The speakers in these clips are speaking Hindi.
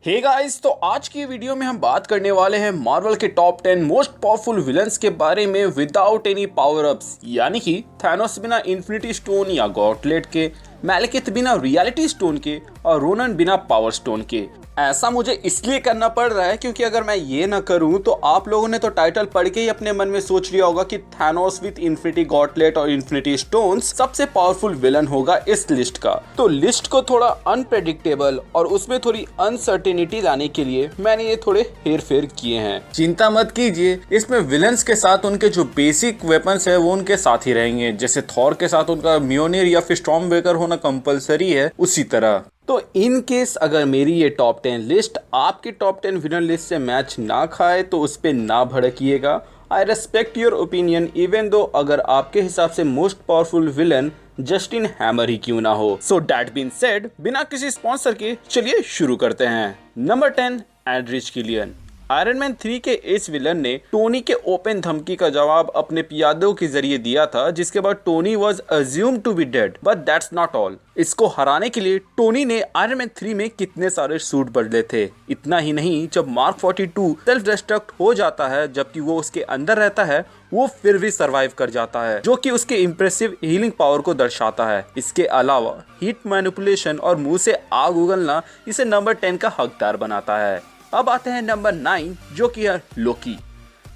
हे गाइस, तो आज की वीडियो में हम बात करने वाले हैं मार्वल के टॉप 10 मोस्ट पावरफुल विलन्स के बारे में विदाउट एनी पावर अप्स, यानी कि थैनोस बिना इन्फिनिटी स्टोन या गॉटलेट के, मैलेकिथ बिना रियलिटी स्टोन के और रोनन बिना पावर स्टोन के। ऐसा मुझे इसलिए करना पड़ रहा है क्योंकि अगर मैं ये ना करूं तो आप लोगों ने तो टाइटल पढ़ के ही अपने मन में सोच लिया होगा कि थैनोस विद इन्फिनिटी गॉटलेट और इन्फिनिटी स्टोन्स सबसे पावरफुल विलन होगा इस लिस्ट का। तो लिस्ट को थोड़ा अनप्रेडिक्टेबल और उसमें थोड़ी अनसर्टेनिटी लाने के लिए मैंने ये थोड़े हेर फेर किए हैं। चिंता मत कीजिए, इसमें विलन्स के साथ उनके जो बेसिक वेपन्स है वो उनके साथ ही रहेंगे। जैसे थॉर के साथ उनका म्योनिर या फिर स्टॉर्मब्रेकर होना कंपलसरी है, उसी तरह। तो इन केस अगर मेरी ये टॉप 10 लिस्ट आपकी टॉप 10 विलन लिस्ट से मैच ना खाए तो उस पर ना भड़किएगा। I respect your opinion even though अगर आपके हिसाब से most powerful villain Justin Hammer ही क्यों ना हो। सो दैट बीन सेड, बिना किसी स्पॉन्सर के चलिए शुरू करते हैं। Number 10, Aldrich Killian. Iron Man 3 के इस विलन ने टोनी के ओपन धमकी का जवाब अपने पियादों के जरिए दिया था, जिसके बाद Tony was assumed to be dead, but that's not all. इसको हराने के लिए टोनी ने आयरन मैन 3 में कितने सारे सूट बदले थे। इतना ही नहीं, जब मार्क 42 सेल्फ डिस्ट्रक्ट हो जाता है जबकि वो उसके अंदर रहता है, वो फिर भी सरवाइव कर जाता है, जो कि उसके इम्प्रेसिव हीलिंग पावर को दर्शाता है। इसके अलावा हीट मैनिपुलेशन और मुंह से आग उगलना इसे नंबर 10 का हकदार बनाता है। अब आते हैं नंबर 9, जो कि है लोकी।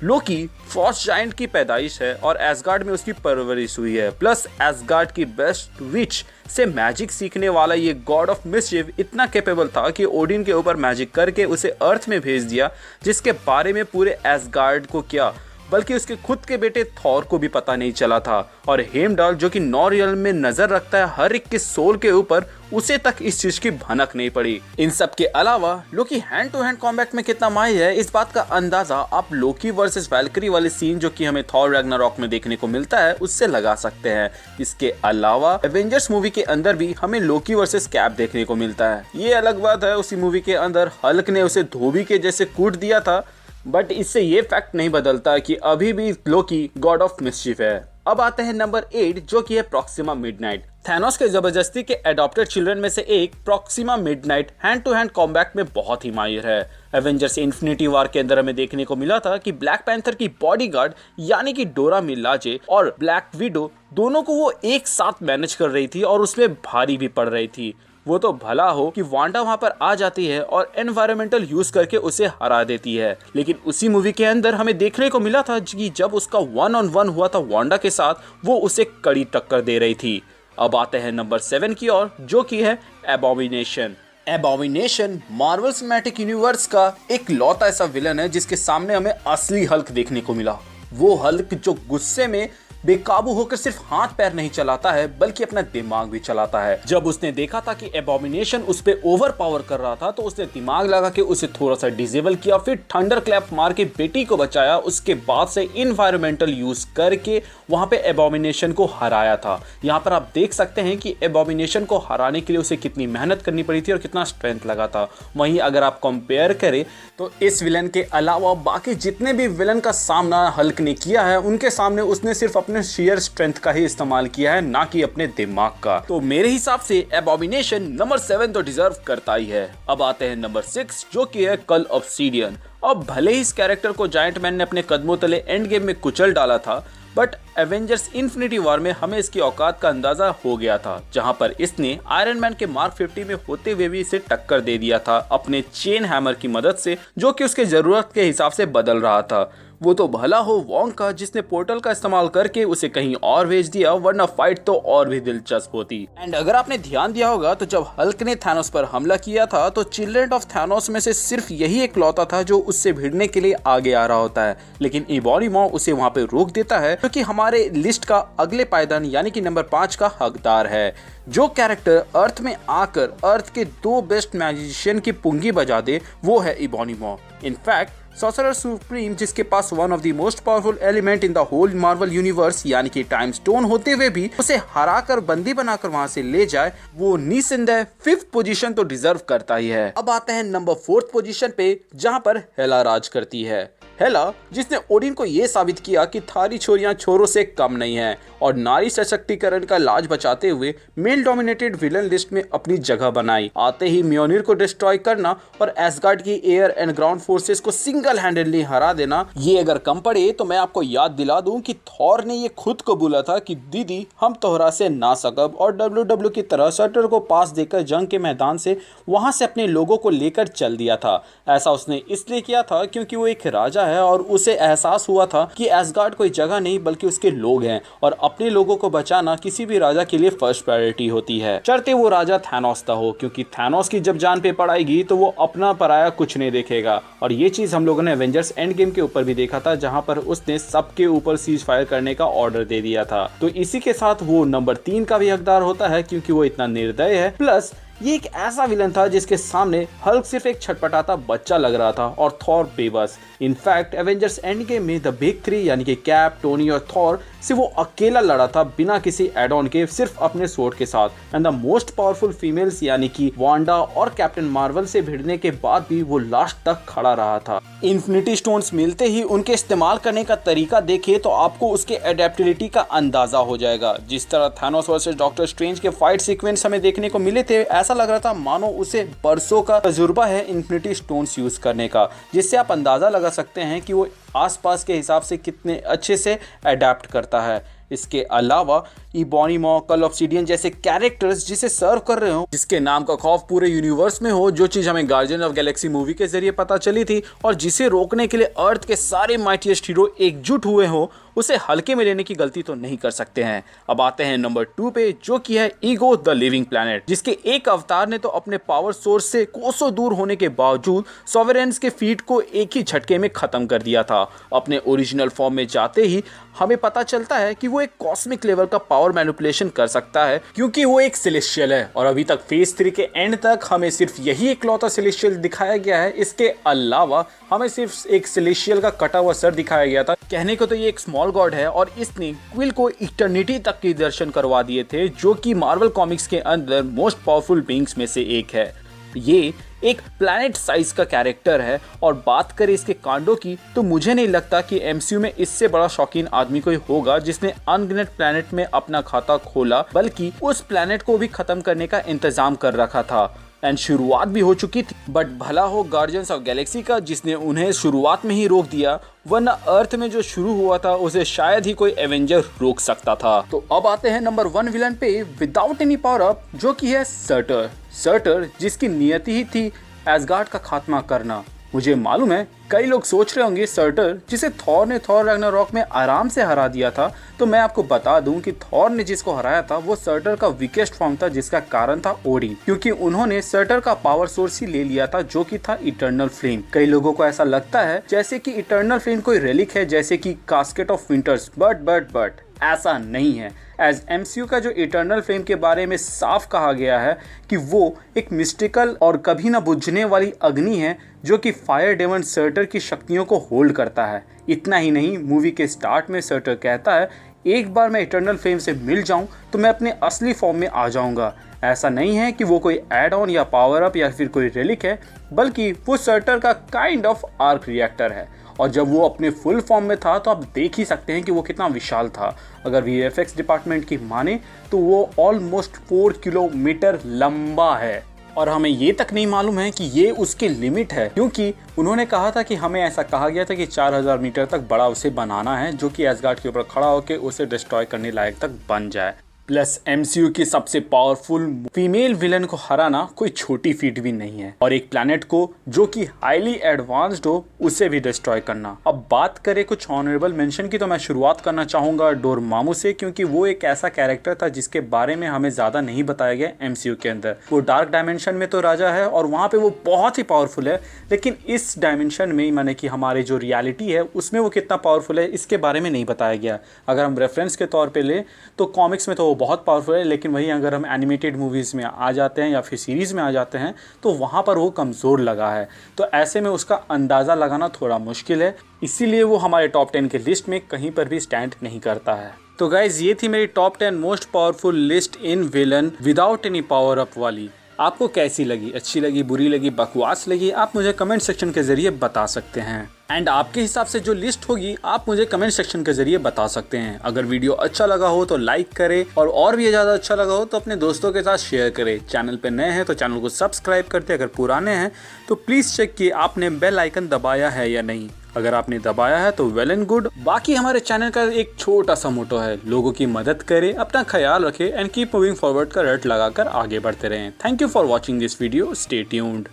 लोकी फॉस जायंट की पैदाइश है और एसगार्ड में उसकी परवरिश हुई है। प्लस एसगार्ड की बेस्ट विच से मैजिक सीखने वाला ये गॉड ऑफ मिसचिफ इतना कैपेबल था कि ओडिन के ऊपर मैजिक करके उसे अर्थ में भेज दिया, जिसके बारे में पूरे एसगार्ड को क्या बल्कि उसके खुद के बेटे थॉर को भी पता नहीं चला था। और हेमडाल, जो कि नॉरियल में नजर रखता है हर एक के सोल के ऊपर, उसे तक इस चीज की भनक नहीं पड़ी। इन सब के अलावा लोकी हैंड टू हैंड कॉम्बैट में कितना माहिर है, इस बात का अंदाजा आप लोकी वर्सेस वैल्करी वाले सीन जो कि हमें थॉर रैग्नारॉक में देखने को मिलता है उससे लगा सकते हैं। इसके अलावा एवेंजर्स मूवी के अंदर भी हमें लोकी वर्सेस कैप देखने को मिलता है। ये अलग बात है, उसी मूवी के अंदर हल्क ने उसे धोबी के जैसे कूट दिया था, बट इससे ये फैक्ट नहीं बदलता कि अभी भी लोकी गॉड ऑफ मिसचिफ है। अब आते हैं नंबर 8, जो कि है प्रॉक्सिमा मिडनाइट। थैनोस के जबरदस्ती के एडॉप्टेड चिल्ड्रन में से एक Proxima Midnight hand to hand combat में बहुत ही माहिर है। एवेंजर्स इन्फिनिटी वॉर के अंदर हमें देखने को मिला था कि ब्लैक पैंथर की बॉडीगार्ड यानी कि डोरा मिलाजे और ब्लैक विडो दोनों को वो एक साथ मैनेज कर रही थी और उसमें भारी भी पड़ रही थी। वो तो भला हो कि वांडा वहां पर आ जाती है और एनवायरमेंटल यूज करके उसे हरा देती है, लेकिन उसी मूवी के अंदर हमें देखने को मिला था कि जब उसका 1-on-1 हुआ था वांडा के साथ, वो उसे कड़ी टक्कर दे रही थी। अब आते हैं नंबर 7 की ओर, जो कि है एबॉमिनेशन। एबॉमिनेशन मार्वल सिनेमैटिक यूनिवर्स का एक लौता ऐसा विलन है जिसके सामने हमें असली हल्क देखने को मिला। वो हल्क जो गुस्से में बेकाबू होकर सिर्फ हाथ पैर नहीं चलाता है बल्कि अपना दिमाग भी चलाता है। जब उसने देखा था कि एबॉमिनेशन उस पे ओवर पावर कर रहा था तो उसने दिमाग लगा के उसे थोड़ा सा डिसेबल किया, फिर थंडर क्लैप मार के बेटी को बचाया। उसके बाद से इन्वायरमेंटल यूज करके वहां पे एबॉमिनेशन को हराया था। यहाँ पर आप देख सकते हैं कि एबॉमिनेशन को हराने के लिए उसे कितनी मेहनत करनी पड़ी थी और कितना स्ट्रेंथ लगा था। वहीं अगर आप कंपेयर करें तो इस विलन के अलावा बाकी जितने भी विलन का सामना हल्क ने किया है, उनके सामने उसने सिर्फ अपने शेयर स्ट्रेंथ का ही इस्तेमाल किया है, ना कि अपने दिमाग का। तो मेरे हिसाब से एबॉमिनेशन नंबर 7 तो डिजर्व करता ही है। अब आते हैं नंबर 6, जो कि है कल ऑब्सीडियन। अब भले ही इस कैरेक्टर को जायंट मैन ने अपने कदमों तले एंड गेम में कुचल डाला था, बट एवेंजर्स इन्फिनिटी वॉर में हमें इसकी औकात का अंदाजा हो गया था, जहां पर इसने आयरन मैन के मार्क 50 में होते हुए भी इसे टक्कर दे दिया था अपने चेन हैमर की मदद से, जो कि उसके जरूरत के हिसाब से बदल रहा था। वो तो भला हो वोंग का, जिसने पोर्टल का इस्तेमाल करके उसे कहीं और भेज दिया, वरना फाइट तो और भी दिलचस्प होती। एंड अगर आपने ध्यान दिया होगा तो जब हल्क ने थैनोस पर हमला किया था तो चिल्ड्रन ऑफ थैनोस में से सिर्फ यही एक लौता था जो उससे भिड़ने के लिए आगे आ रहा होता है, लेकिन इबॉनिमो उसे वहां पे रोक देता है, क्योंकि हमारे लिस्ट का अगले पायदान यानी कि नंबर 5 का हकदार है। जो कैरेक्टर अर्थ में आकर अर्थ के 2 बेस्ट मैजिशियन की पुंगी बजा दे, वो है इबॉनिमो। इनफैक्ट सॉर्सरर सुप्रीम, जिसके पास one of the most powerful element in the whole Marvel universe यानी कि टाइम स्टोन होते हुए भी उसे हराकर बंदी बनाकर वहां से ले जाए, वो निसंदेह 5th पोजीशन तो डिजर्व करता ही है। अब आते हैं नंबर 4th पोजीशन पे, जहां पर हेला राज करती है। हेला, जिसने ओडिन को यह साबित किया कि थारी छोरियां छोरों से कम नहीं हैं और नारी सशक्तिकरण का लाज बचाते हुए मेल डोमिनेटेड विलन लिस्ट में अपनी जगह बनाई। आते ही म्योनिर को डिस्ट्रॉय करना और एसगार्ड की एयर एंड ग्राउंड फोर्सेस को सिंगल हैंडेडली हरा देना, ये अगर कम पड़े तो मैं आपको याद दिला दूं कि थॉर ने ये खुद को बोला था कि दीदी हम तोहरा से ना सकब, और डब्ल्यू की तरह सर्टर को पास देकर जंग के मैदान से वहां से अपने लोगों को लेकर चल दिया था। ऐसा उसने इसलिए किया था क्योंकि वो एक राजा है और उसे एहसास हुआ था कि एसगार्ड कोई जगह नहीं बल्कि उसके लोग हैं और अपने लोगों को बचाना किसी भी राजा के लिए फर्स्ट प्रायोरिटी होती है, चढ़ते वो राजा थैनोस था हो, क्योंकि थैनोस की जब जान पे पड़ाएगी तो वो अपना पराया कुछ नहीं देखेगा। और ये चीज हम लोगों ने एवेंजर्स एंड गेम के ऊपर भी देखा था, जहां पर उसने सबके ऊपर सीज फायर करने का ऑर्डर दे दिया था। तो इसी के साथ वो नंबर 3 का भी हकदार होता है क्योंकि वो इतना निर्दय है। प्लस ये एक ऐसा विलन था जिसके सामने हल्क सिर्फ एक छटपटाता बच्चा लग रहा था और थॉर बेबस। इनफैक्ट एवेंजर्स एंड गेम में द बिग 3 यानी कि कैप, टोनी और थॉर से वो अकेला लड़ा था बिना किसी एड ऑन के, सिर्फ अपने स्वॉर्ड के साथ। And the most powerful females यानी कि वांडा और कैप्टन मार्वल से भिड़ने के बाद भी वो लास्ट तक खड़ा रहा था। इन्फिनिटी स्टोन्स मिलते ही उनके इस्तेमाल करने का तरीका देखे तो आपको उसके एडेप्टिबिलिटी का अंदाजा हो जाएगा। जिस तरह थानोस वर्सेस डॉक्टर स्ट्रेंज के फाइट सीक्वेंस हमें देखने को मिले थे, ऐसा लग रहा था मानो उसे बरसों का तजुर्बा है इन्फिनिटी स्टोन्स यूज करने का, जिससे आप अंदाजा लगा सकते हैं कि वो आसपास के हिसाब से कितने अच्छे से अडेप्ट करता है। इसके अलावा इबोनी मॉ, कल ऑब्सिडियन जैसे कैरेक्टर्स जिसे सर्व कर रहे हो, जिसके नाम का खौफ पूरे यूनिवर्स में हो, जो चीज हमें गार्डियन ऑफ गैलेक्सी मूवी के जरिए पता चली थी और जिसे रोकने के लिए अर्थ के सारे माइटीएस्ट हीरो एकजुट हुए हो, उसे हल्के में लेने की गलती तो नहीं कर सकते हैं। अब आते हैं नंबर 2 पे, जो कि है ईगो द लिविंग प्लैनेट, जिसके एक अवतार ने तो अपने पावर सोर्स से कोसों दूर होने के बावजूद सॉवरेन्स के फीट को एक ही झटके में खत्म कर दिया था। अपने ओरिजिनल फॉर्म में जाते ही हमें पता चलता है कि वो एक कॉस्मिक लेवल का पावर मैनिपुलेशन कर सकता है क्योंकि वो एक सेलेस्टियल है और अभी तक फेज 3 के एंड तक हमें सिर्फ यही इकलौता सेलेस्टियल दिखाया गया है। इसके अलावा हमें सिर्फ एक सेलेस्टियल का कटा हुआ सर दिखाया गया था। कहने को तो ये एक स्मॉल गॉड है और इसने क्विल को इटर्निटी तक के दर्शन करवा दिए थे, जो कि मार्वल कॉमिक्स के अंदर मोस्ट पावरफुल बीइंग्स में से एक है। ये एक प्लैनेट साइज का कैरेक्टर है और बात करें इसके कांडों की तो मुझे नहीं लगता कि एमसीयू में इससे बड़ा शौकीन आदमी कोई होगा जिसने अनगिनत प्लैनेट में अपना खाता खोला, बल्कि उस प्लैनेट को भी खत्म करने का इंतजाम कर रखा था एंड शुरुआत भी हो चुकी थी। बट भला हो गार्डियंस ऑफ गैलेक्सी का जिसने उन्हें शुरुआत में ही रोक दिया, वरना अर्थ में जो शुरू हुआ था उसे शायद ही कोई एवेंजर रोक सकता था। तो अब आते हैं नंबर 1 विलन पे विदाउट एनी पावर अप, जो कि है सर्टर। सर्टर जिसकी नियति ही थी एसगार्ड का खात्मा करना। मुझे मालूम है कई लोग सोच रहे होंगे सर्टर जिसे थॉर ने थॉर रैग्नारॉक में आराम से हरा दिया था, तो मैं आपको बता दूं कि थॉर ने जिसको हराया था वो सर्टर का वीकेस्ट फॉर्म था, जिसका कारण था ओडिन, क्योंकि उन्होंने सर्टर का पावर सोर्स ही ले लिया था जो कि था इटर्नल फ्लेम। कई लोगों को ऐसा लगता है जैसे कि इटर्नल फ्लेम कोई रेलिक है, जैसे कि कास्केट ऑफ विंटर्स, बट ऐसा नहीं है। एज एमसीयू का जो इटर्नल फ्लेम के बारे में साफ कहा गया है कि वो एक मिस्टिकल और कभी ना बुझने वाली अग्नि है जो कि फायर डेमन सर्टर की शक्तियों को होल्ड करता है। इतना ही नहीं, मूवी के स्टार्ट में सर्टर कहता है एक बार मैं इटर्नल फ्लेम से मिल जाऊं तो मैं अपने असली फॉर्म में आ जाऊंगा। ऐसा नहीं है कि वो कोई एड ऑन या पावर अप या फिर कोई रेलिक है, बल्कि वो सर्टर का काइंड ऑफ आर्क रिएक्टर है। और जब वो अपने फुल फॉर्म में था तो आप देख ही सकते हैं कि वो कितना विशाल था। अगर वीएफएक्स डिपार्टमेंट की माने तो वो ऑलमोस्ट 4 किलोमीटर लंबा है और हमें ये तक नहीं मालूम है कि ये उसकी लिमिट है, क्योंकि उन्होंने कहा था कि हमें ऐसा कहा गया था कि 4000 मीटर तक बड़ा उसे बनाना है, जो कि एसगार्ड के ऊपर खड़ा होकर उसे डिस्ट्रॉय करने लायक तक बन जाए। प्लस एमसीयू की सबसे पावरफुल फीमेल विलन को हराना कोई छोटी फीट भी नहीं है, और एक प्लैनेट को जो कि हाईली एडवांस्ड हो उसे भी डिस्ट्रॉय करना। अब बात करें कुछ ऑनरेबल मेंशन की, तो मैं शुरुआत करना चाहूंगा डोरमामू से, क्योंकि वो एक ऐसा कैरेक्टर था जिसके बारे में हमें ज्यादा नहीं बताया गया एमसीयू के अंदर। वो डार्क डायमेंशन में तो राजा है और वहां पे वो बहुत ही पावरफुल है, लेकिन इस डायमेंशन में माने कि हमारे जो रियलिटी है उसमें वो कितना पावरफुल है इसके बारे में नहीं बताया गया। अगर हम रेफरेंस के तौर पर ले तो कॉमिक्स में तो बहुत पावरफुल है, लेकिन वहीं अगर हम एनिमेटेड मूवीज में आ जाते हैं या फिर सीरीज में आ जाते हैं तो वहां पर वो कमजोर लगा है। तो ऐसे में उसका अंदाजा लगाना थोड़ा मुश्किल है, इसीलिए वो हमारे टॉप 10 के लिस्ट में कहीं पर भी स्टैंड नहीं करता है। तो गाइज ये थी मेरी top 10 most powerful list in villain without any power up वाली। आपको कैसी लगी, अच्छी लगी, बुरी लगी, बकवास लगी, आप मुझे कमेंट सेक्शन के जरिए बता सकते हैं। एंड आपके हिसाब से जो लिस्ट होगी आप मुझे कमेंट सेक्शन के जरिए बता सकते हैं। अगर वीडियो अच्छा लगा हो तो लाइक करें और भी ज़्यादा अच्छा लगा हो तो अपने दोस्तों के साथ शेयर करें। चैनल पे नए हैं तो चैनल को सब्सक्राइब करते, अगर पुराने हैं तो प्लीज़ चेक कि आपने बेल आइकन दबाया है या नहीं। अगर आपने दबाया है तो वेल एंड गुड। बाकी हमारे चैनल का एक छोटा सा मोटो है, लोगों की मदद करें, अपना ख्याल रखें एंड कीप मूविंग फॉरवर्ड का रट लगाकर आगे बढ़ते रहें। Thank you for watching this video, stay tuned.